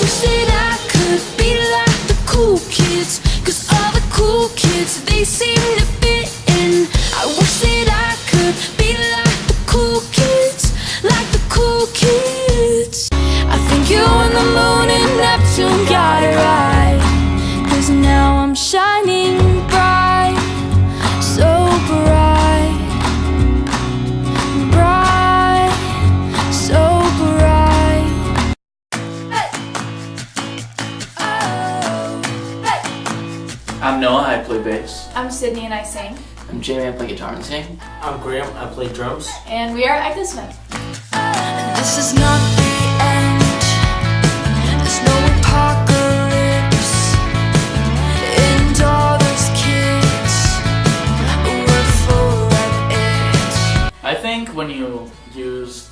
wish that I could be like the cool kids, 'cause all the cool kids, they seem to fit in. I wish that I could be like the cool kids, like the cool kids. I think you and the moon and Neptune got it right, 'cause now I'm shining bright, so bright, bright, so bright. Hey. Oh. Hey. I'm Noah, I play bass. I'm Sydney and I sing. I'm Jamie, I play guitar and sing. I'm Graham, I play drums. And we are Ectosmith. This is not the end. There's no apocalypse. And all those kids were full of it. I think when you use,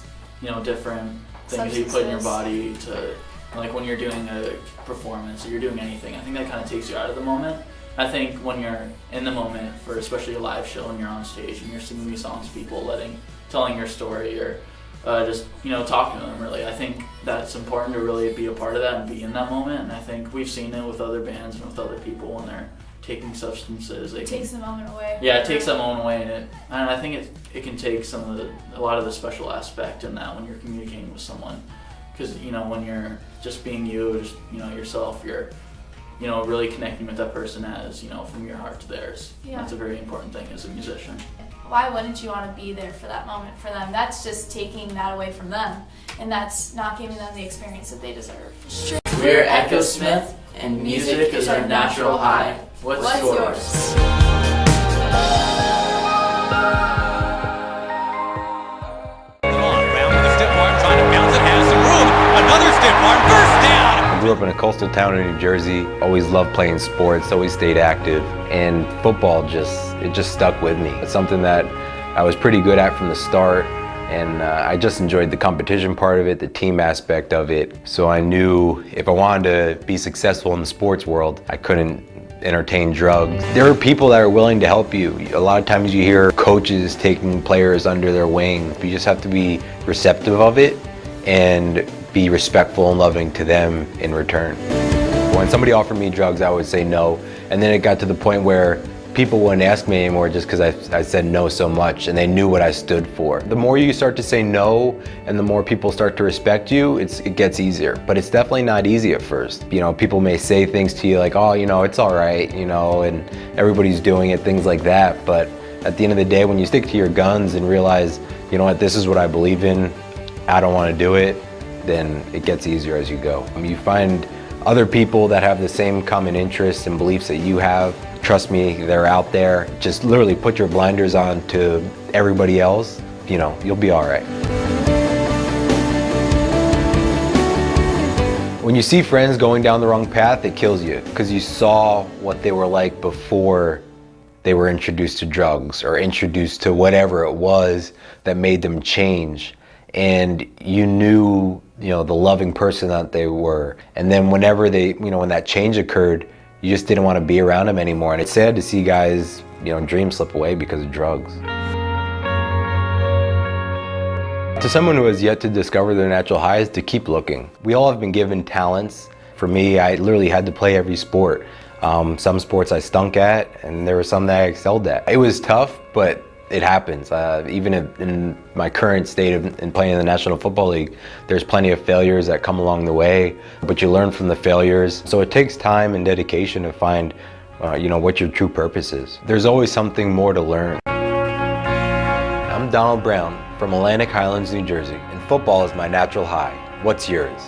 different things that you put in your body to, like when you're doing a performance or you're doing anything, I think that kind of takes you out of the moment. I think when you're in the moment for especially a live show and you're on stage and you're singing these songs to people, telling your story or just talking to them, really, I think that's important to really be a part of that and be in that moment. And I think we've seen it with other bands and with other people when they're taking substances. It takes the moment away. Yeah, it takes that moment away, and I think it can take a lot of the special aspect in that when you're communicating with someone, because when you're just being you, just yourself, you're really connecting with that person as from your heart to theirs. Yeah. That's a very important thing as a musician. Why wouldn't you want to be there for that moment for them? That's just taking that away from them, and that's not giving them the experience that they deserve. We're Ectosmith, and music is our natural high. What's What's yours? yours? Round with the stiff arm, trying to bounce it, has some room. Another stiff arm, first down. I grew up in a coastal town in New Jersey. Always loved playing sports, always stayed active, and football just stuck with me. It's something that I was pretty good at from the start, and I just enjoyed the competition part of it, the team aspect of it. So I knew if I wanted to be successful in the sports world, I couldn't entertain drugs. There are people that are willing to help you. A lot of times you hear coaches taking players under their wing. You just have to be receptive of it and be respectful and loving to them in return. When somebody offered me drugs, I would say no. And then it got to the point where people wouldn't ask me anymore just because I said no so much, and they knew what I stood for. The more you start to say no and the more people start to respect you, it gets easier. But it's definitely not easy at first. People may say things to you like, oh, it's all right, and everybody's doing it, things like that. But at the end of the day, when you stick to your guns and realize, this is what I believe in, I don't want to do it, then it gets easier as you go. You find other people that have the same common interests and beliefs that you have. Trust me, they're out there. Just literally put your blinders on to everybody else. You'll be all right. When you see friends going down the wrong path, it kills you because you saw what they were like before they were introduced to drugs or introduced to whatever it was that made them change. And you knew, the loving person that they were. And then whenever when that change occurred, you just didn't want to be around them anymore. And it's sad to see guys, dreams slip away because of drugs. To someone who has yet to discover their natural highs, to keep looking. We all have been given talents. For me, I literally had to play every sport. Some sports I stunk at, and there were some that I excelled at. It was tough, but it happens. Even in my current state in playing in the National Football League, there's plenty of failures that come along the way, but you learn from the failures. So it takes time and dedication to find, what your true purpose is. There's always something more to learn. I'm Donald Brown from Atlantic Highlands, New Jersey, and football is my natural high. What's yours?